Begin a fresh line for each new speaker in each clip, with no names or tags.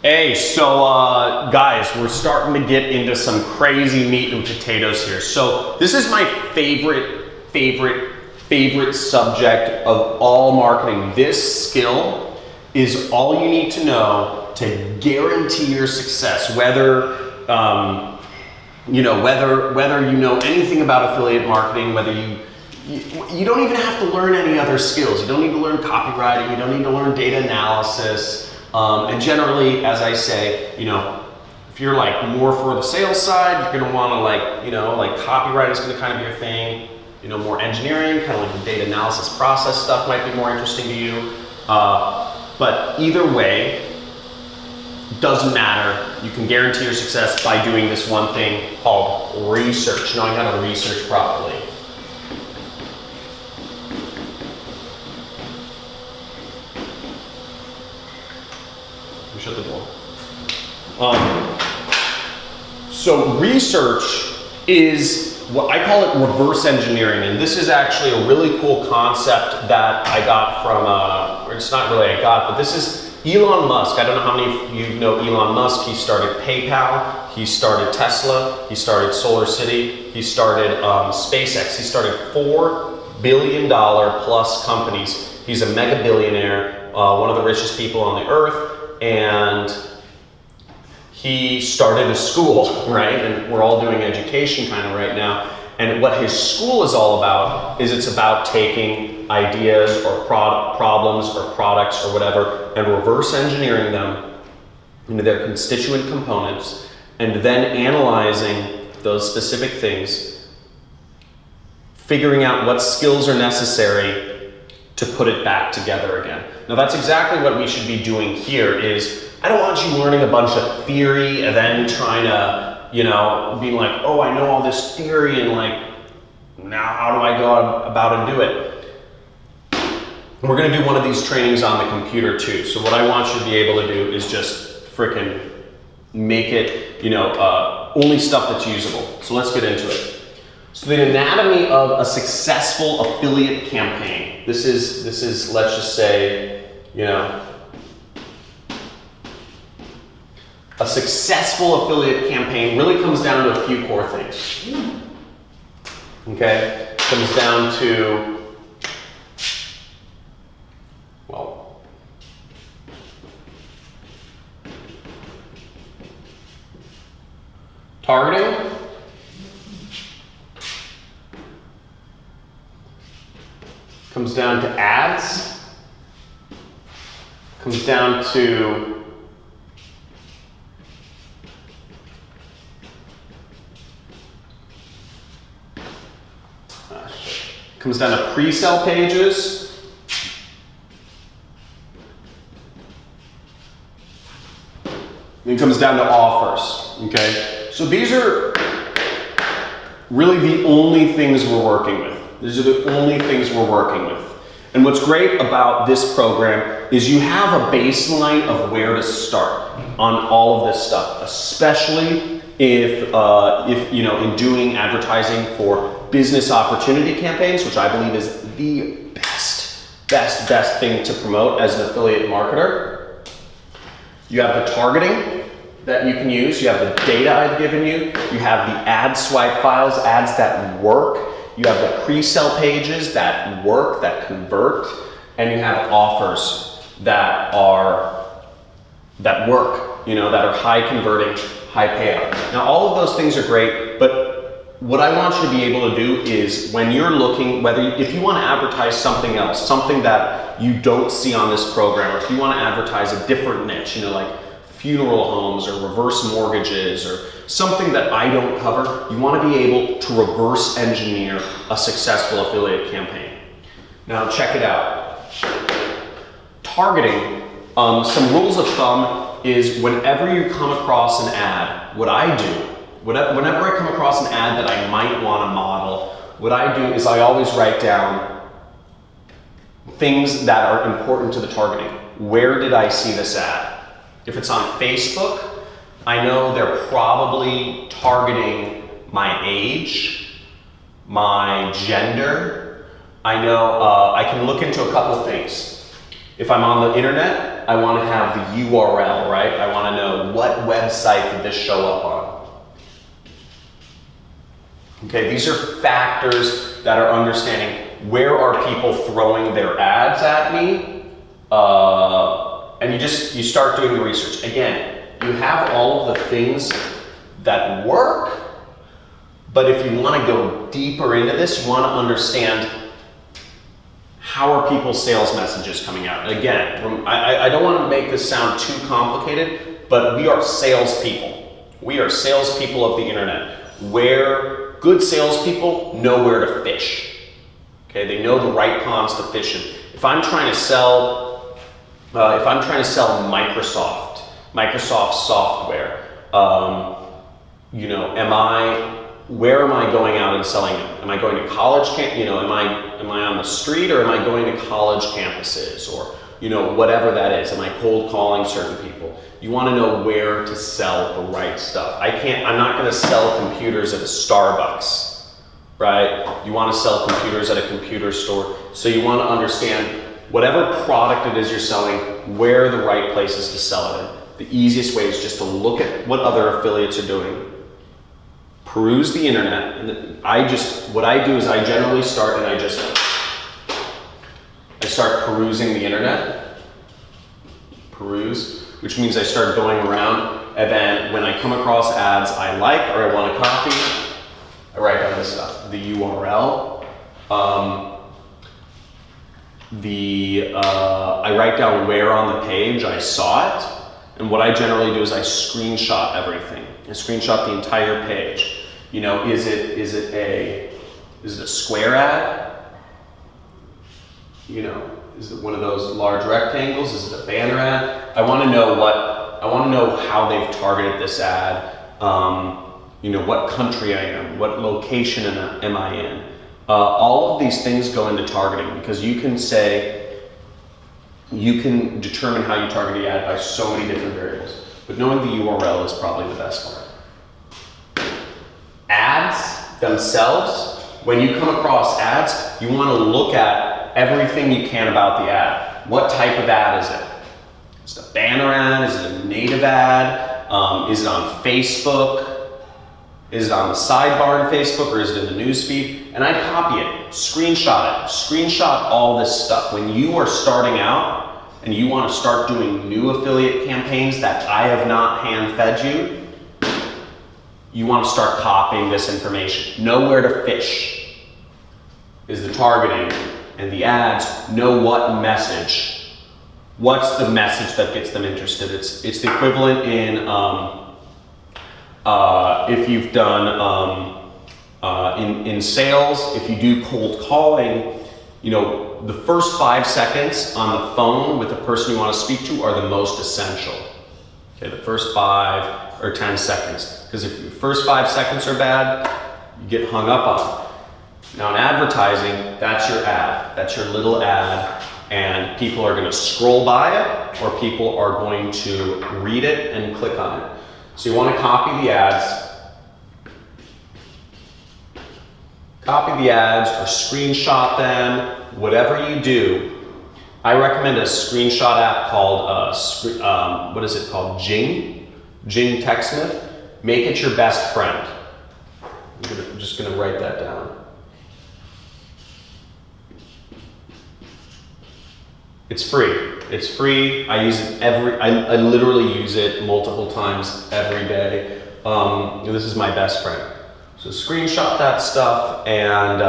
Hey, so guys, we're starting to get into some crazy meat and potatoes here. So this is my favorite subject of all marketing. This skill is all you need to know to guarantee your success, whether you know anything about affiliate marketing, whether you don't even have to learn any other skills. You don't need to learn copywriting. You don't need to learn data analysis. And generally, as I say, if you're like more for the sales side, you're gonna wanna like copyright is gonna kind of be your thing. More engineering, kind of like the data analysis process stuff might be more interesting to you. But either way, doesn't matter. You can guarantee your success by doing this one thing called research, knowing how to research properly. Shut the door. So research is what I call it reverse engineering, and this is actually a really cool concept that I got from, or it's not really I got, but this is Elon Musk. I don't know how many of you know Elon Musk. He started PayPal, he started Tesla, he started SolarCity, he started SpaceX. He started $4 billion plus companies. He's a mega billionaire, one of the richest people on the earth. And he started a school, right? And we're all doing education kind of right now. And what his school is all about is it's about taking ideas or problems or products or whatever and reverse engineering them into their constituent components and then analyzing those specific things, figuring out what skills are necessary to put it back together again. Now that's exactly what we should be doing here is, I don't want you learning a bunch of theory and then trying to, being like, oh, I know all this theory and like, now how do I go about and do it? We're gonna do one of these trainings on the computer too. So what I want you to be able to do is just frickin' make it, only stuff that's usable. So let's get into it. So the anatomy of a successful affiliate campaign. This is let's just say, a successful affiliate campaign really comes down to a few core things. Okay? It comes down to, well, targeting. Comes down to ads, comes down to pre-sale pages, then it comes down to offers, okay? So these are really the only things we're working with. These are the only things we're working with. And what's great about this program is you have a baseline of where to start on all of this stuff, especially if in doing advertising for business opportunity campaigns, which I believe is the best thing to promote as an affiliate marketer. You have the targeting that you can use. You have the data I've given you. You have the ad swipe files, ads that work. You have the pre-sale pages that work, that convert, and you have offers that work, that are high converting, high payout. Now all of those things are great, but what I want you to be able to do is when you're looking, if you want to advertise something else, something that you don't see on this program, or if you want to advertise a different niche, like funeral homes or reverse mortgages or something that I don't cover, you want to be able to reverse engineer a successful affiliate campaign. Now check it out. Targeting, some rules of thumb is whenever you come across an ad, what I do, whenever I come across an ad that I might want to model, what I do is I always write down things that are important to the targeting. Where did I see this ad? If it's on Facebook, I know they're probably targeting my age, my gender. I know I can look into a couple things. If I'm on the internet, I want to have the URL, right? I want to website did this show up on? Okay, these are factors that are understanding where are people throwing their ads at me, and you start doing the research. Again, you have all of the things that work, but if you want to go deeper into this, you want to understand how are people's sales messages coming out. And again, I don't want to make this sound too complicated, but we are salespeople. We are salespeople of the internet, where good salespeople know where to fish. Okay, they know the right ponds to fish in. If I'm trying to sell Microsoft software, where am I going out and selling it? Am I going to college am I on the street, or am I going to college campuses, or whatever that is? Am I cold calling certain people? You want to know where to sell the right stuff. I'm not going to sell computers at a Starbucks. Right? You want to sell computers at a computer store. So you want to understand whatever product it is you're selling, where are the right places to sell it in. The easiest way is just to look at what other affiliates are doing, peruse the internet, and what I do is I generally start and I start perusing the internet. Peruse, which means I start going around, and then when I come across ads I like or I want to copy, I write down this stuff, the URL, I write down where on the page I saw it, and what I generally do is I screenshot everything. I screenshot the entire page. Is it a square ad? Is it one of those large rectangles? Is it a banner ad? I want to know how they've targeted this ad. What country I am, what location am I in. All of these things go into targeting, because you can determine how you target the ad by so many different variables. But knowing the URL is probably the best part. Ads themselves, when you come across ads, you want to look at everything you can about the ad. What type of ad is it? Is it a banner ad? Is it a native ad? Is it on Facebook? Is it on the sidebar in Facebook, or is it in the newsfeed? And I copy it, screenshot all this stuff. When you are starting out and you want to start doing new affiliate campaigns that I have not hand-fed you, you want to start copying this information. Know where to fish is the targeting, and the ads know what message. What's the message that gets them interested? It's the equivalent in if you've done in sales, if you do cold calling, the first 5 seconds on the phone with the person you want to speak to are the most essential. Okay, the first 5 or 10 seconds. Because if your first 5 seconds are bad, you get hung up on it. Now in advertising, that's your ad. That's your little ad, and people are going to scroll by it, or people are going to read it and click on it. So you want to copy the ads or screenshot them, whatever you do. I recommend a screenshot app called, Jing TechSmith. Make it your best friend. I'm just gonna write that down. It's free. I use it I literally use it multiple times every day. This is my best friend. So screenshot that stuff, and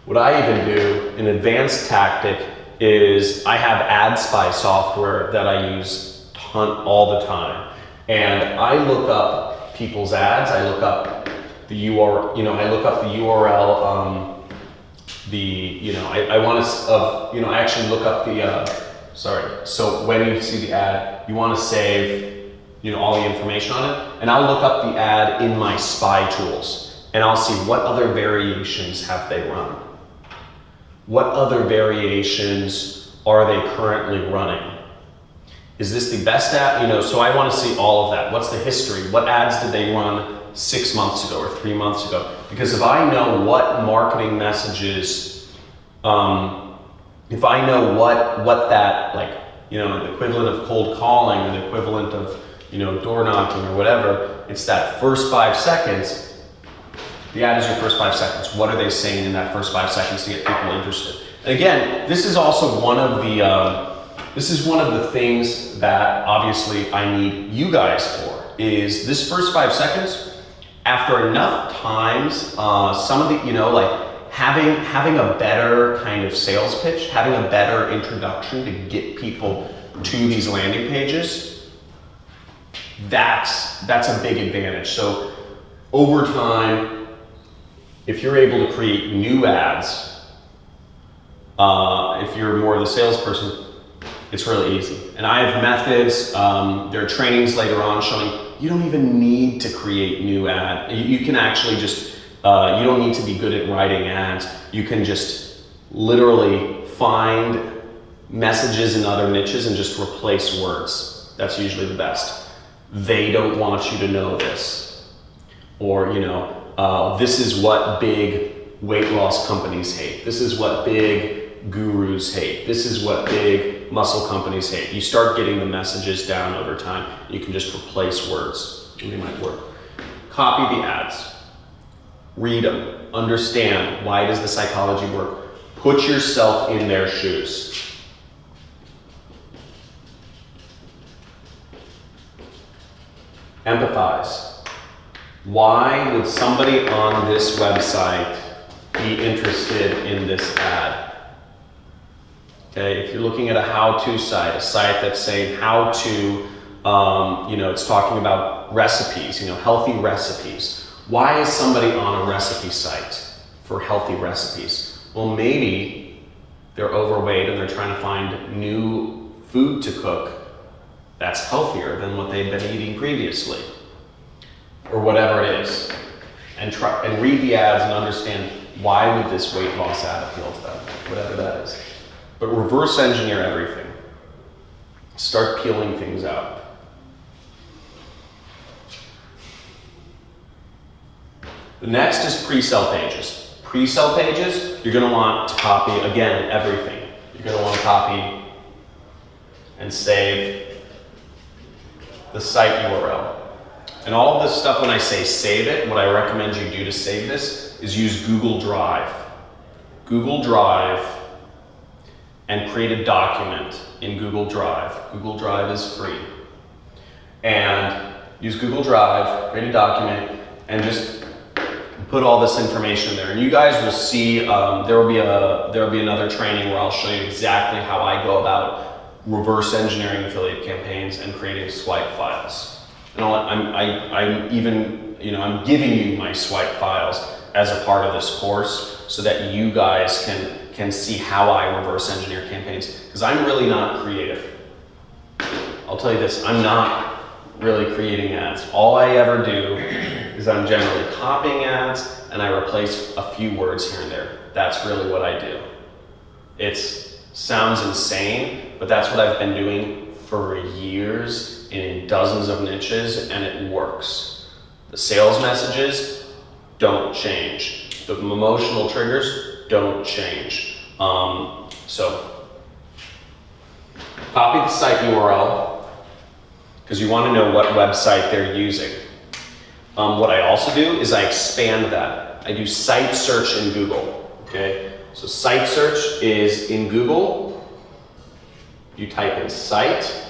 what I even do, an advanced tactic, is I have AdSpy software that I use all the time. And I look up people's ads, I look up the URL, I look up the URL, I actually look up so when you see the ad, you want to save, all the information on it, and I'll look up the ad in my spy tools, and I'll see what other variations have they run. What other variations are they currently running? Is this the best ad? So I want to see all of that. What's the history? What ads did they run 6 months ago or 3 months ago? Because if I know what marketing messages, if I know what that the equivalent of cold calling or the equivalent of, door knocking or whatever. It's that first 5 seconds. The ad is your first 5 seconds. What are they saying in that first 5 seconds to get people interested? And again, this is also one of the things that obviously I need you guys for, is this first 5 seconds. After enough times, some of the, like having a better kind of sales pitch, having a better introduction to get people to these landing pages, that's a big advantage. So over time, if you're able to create new ads, if you're more of the salesperson, it's really easy. And I have methods, there are trainings later on showing you don't even need to create new ad. You can actually just, you don't need to be good at writing ads. You can just literally find messages in other niches and just replace words. That's usually the best. They don't want you to know this. Or, this is what big weight loss companies hate. This is what big gurus hate. This is what big muscle companies hate. You start getting the messages down over time. You can just replace words. They might work. Copy the ads. Read them. Understand, why does the psychology work? Put yourself in their shoes. Empathize. Why would somebody on this website be interested in this ad? Okay, if you're looking at a how-to site, a site that's saying how to, it's talking about recipes, healthy recipes. Why is somebody on a recipe site for healthy recipes? Well, maybe they're overweight and they're trying to find new food to cook that's healthier than what they've been eating previously, or whatever it is. And read the ads and understand, why would this weight loss ad appeal to them, whatever that is. But reverse engineer everything. Start peeling things out. The next is pre-sell pages. Pre-sell pages, you're going to want to copy, again, everything. You're going to want to copy and save the site URL. And all of this stuff, when I say save it, what I recommend you do to save this is use Google Drive. Google Drive, and create a document in Google Drive. Google Drive is free. And use Google Drive, create a document, and just put all this information there. And you guys will see, there will be another training where I'll show you exactly how I go about reverse engineering affiliate campaigns and creating swipe files. And I'm giving you my swipe files as a part of this course so that you guys can see how I reverse engineer campaigns, because I'm really not creative. I'll tell you this, I'm not really creating ads. All I ever do is I'm generally copying ads and I replace a few words here and there. That's really what I do. It sounds insane, but that's what I've been doing for years in dozens of niches, and it works. The sales messages don't change. The emotional triggers don't change. So copy the site URL, because you want to know what website they're using. What I also do is I expand that. I do site search in Google. Okay, so site search is in Google. You type in site,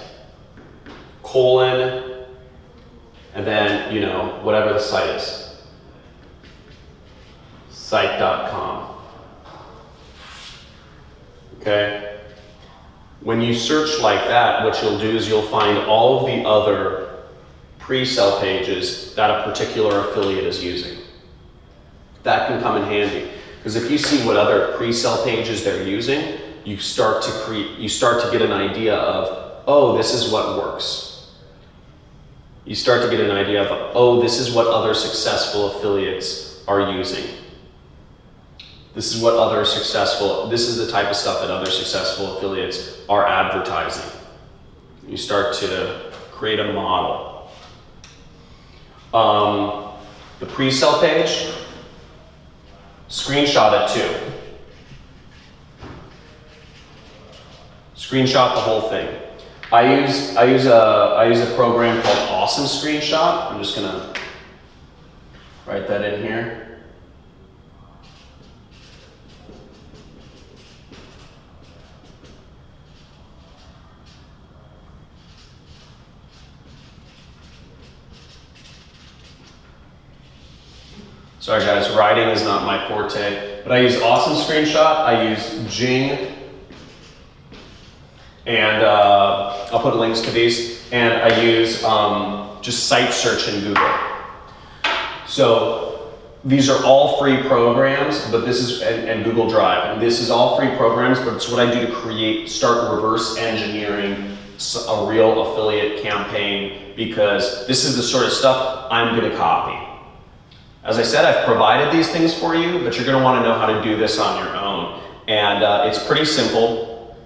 colon, and then, whatever the site is. Site.com. Okay? When you search like that, what you'll do is you'll find all of the other pre-sell pages that a particular affiliate is using. That can come in handy, because if you see what other pre-sell pages they're using, you start to get an idea of, oh, this is what works. You start to get an idea of, oh, this is what other successful affiliates are using. This is the type of stuff that other successful affiliates are advertising. You start to create a model. The pre-sell page, screenshot it too. Screenshot the whole thing. I use a program called Awesome Screenshot. I'm just gonna write that in here. Sorry guys, writing is not my forte, but I use Awesome Screenshot, I use Jing, and I'll put links to these, and I use just site search in Google. So these are all free programs, but this is, and Google Drive, and this is all free programs, but it's what I do to start reverse engineering a real affiliate campaign, because this is the sort of stuff I'm gonna copy. As I said, I've provided these things for you, but you're going to want to know how to do this on your own. And it's pretty simple.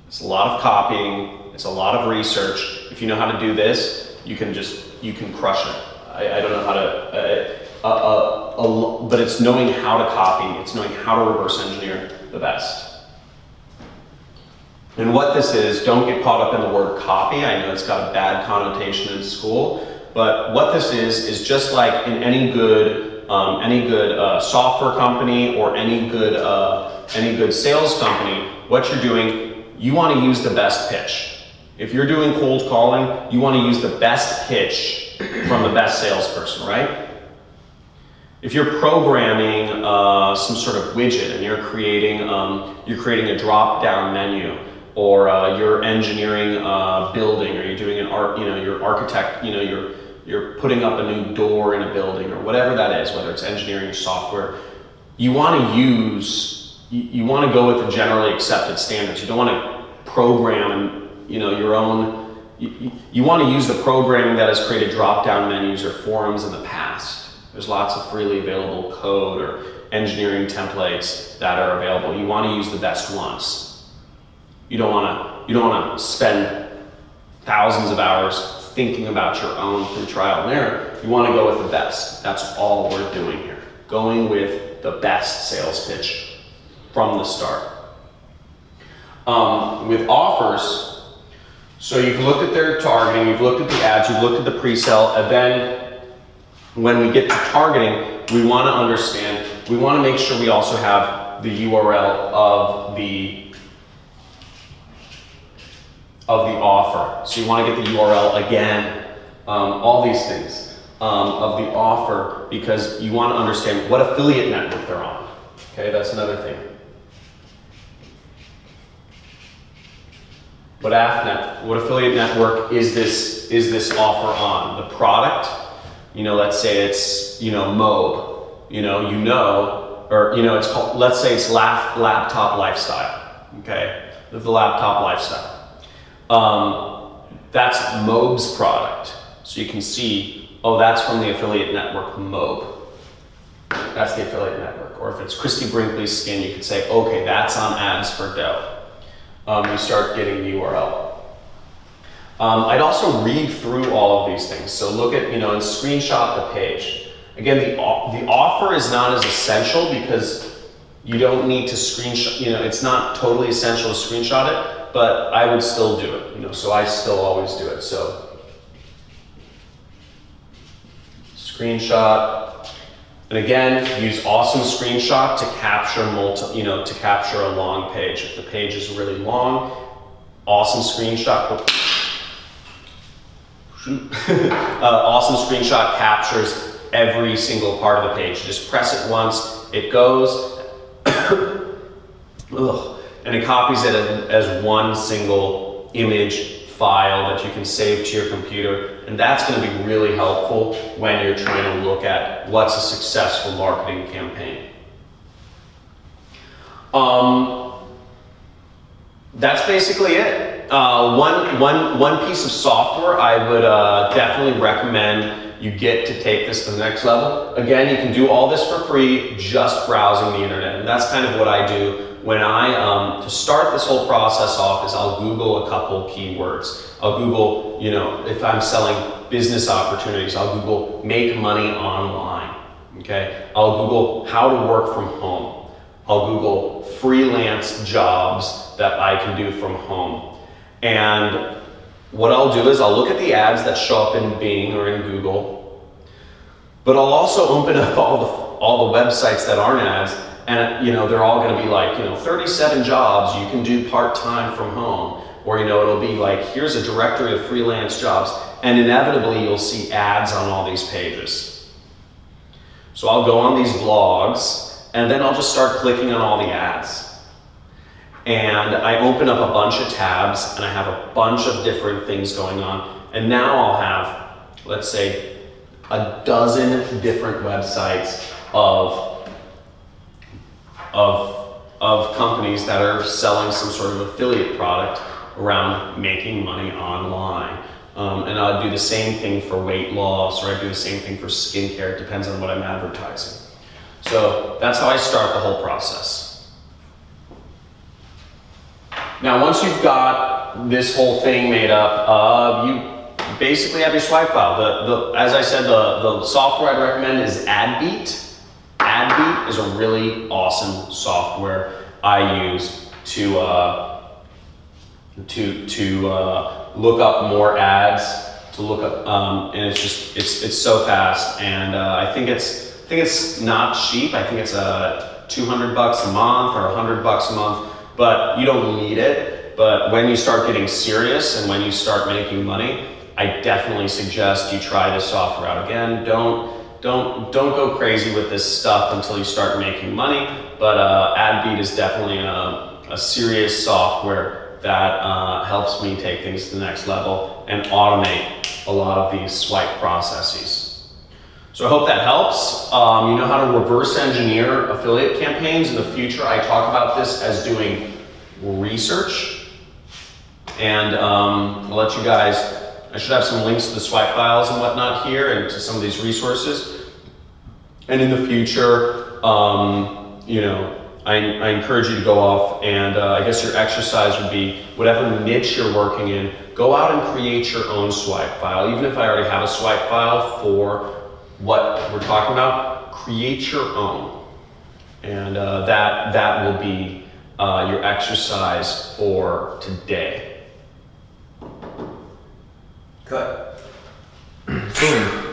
It's a lot of copying. It's a lot of research. If you know how to do this, you can crush it. I don't know how to, but it's knowing how to copy. It's knowing how to reverse engineer the best. And what this is, don't get caught up in the word copy. I know it's got a bad connotation in school, but what this is just like in any good software company or any good sales company. What you're doing, you want to use the best pitch. If you're doing cold calling, you want to use the best pitch from the best salesperson, right? If you're programming some sort of widget and you're creating a drop-down menu, or you're engineering a building, or you're doing an art, you're architect, you're putting up a new door in a building, or whatever that is, whether it's engineering or software, you want to go with the generally accepted standards. You don't want to program, your own. You want to use the programming that has created drop-down menus or forums in the past. There's lots of freely available code or engineering templates that are available. You want to use the best ones. You don't want to spend thousands of hours thinking about your own through trial and error. You want to go with the best. That's all we're doing here. Going with the best sales pitch from the start. With offers, so you've looked at their targeting, you've looked at the ads, you've looked at the pre-sale, and then when we get to targeting, we want to make sure we also have the URL of the offer. So you want to get the URL again, all these things of the offer, because you want to understand what affiliate network they're on. Okay, that's another thing. What affiliate network is this offer on? The product, let's say it's, Mobe, or it's called, let's say it's laptop lifestyle, okay? The laptop lifestyle. That's Mobe's product. So you can see, that's from the affiliate network Mobe. That's the affiliate network. Or if it's Christy Brinkley's skin, you could say, okay, that's on Ads for Dough. You start getting the URL. I'd also read through all of these things. So look at, and screenshot the page. Again, the offer is not as essential because you don't need to screenshot, it's not totally essential to screenshot it. But I would still do it, so I still always do it. So screenshot, and again, use Awesome Screenshot to capture to capture a long page. If the page is really long, Awesome Screenshot. Awesome Screenshot captures every single part of the page. Just press it once, it goes. Ugh. And it copies it as one single image file that you can save to your computer. And that's going to be really helpful when you're trying to look at what's a successful marketing campaign. That's basically it. One piece of software I would definitely recommend you get to take this to the next level. Again, you can do all this for free, just browsing the internet. And that's kind of what I do. When to start this whole process off is I'll Google a couple keywords. I'll Google, if I'm selling business opportunities, I'll Google make money online, okay? I'll Google how to work from home. I'll Google freelance jobs that I can do from home. And what I'll do is I'll look at the ads that show up in Bing or in Google, but I'll also open up all the websites that aren't ads, and they're all going to be like 37 jobs you can do part-time from home, or it'll be like, here's a directory of freelance jobs, and inevitably you'll see ads on all these pages. So I'll go on these blogs, and then I'll just start clicking on all the ads. And I open up a bunch of tabs, and I have a bunch of different things going on. And now I'll have, let's say, a dozen different websites of companies that are selling some sort of affiliate product around making money online. And I'll do the same thing for weight loss, or I do the same thing for skincare. It depends on what I'm advertising. So that's how I start the whole process. Now, once you've got this whole thing made up, you basically have your swipe file. As I said, the software I'd recommend is AdBeat. AdBeat is a really awesome software I use to look up more ads, to look up, and it's so fast, and I think it's not cheap. I think it's $200 a month or $100 a month, but you don't need it. But when you start getting serious and when you start making money, I definitely suggest you try this software out. Again, don't go crazy with this stuff until you start making money, but AdBeat is definitely a serious software that helps me take things to the next level and automate a lot of these swipe processes. So I hope that helps. You know how to reverse engineer affiliate campaigns. In the future, I talk about this as doing research, and I'll let you guys, I should have some links to the swipe files and whatnot here and to some of these resources. And in the future, I encourage you to go off and I guess your exercise would be whatever niche you're working in, go out and create your own swipe file. Even if I already have a swipe file for what we're talking about, create your own. And that will be your exercise for today.
Cut. Boom.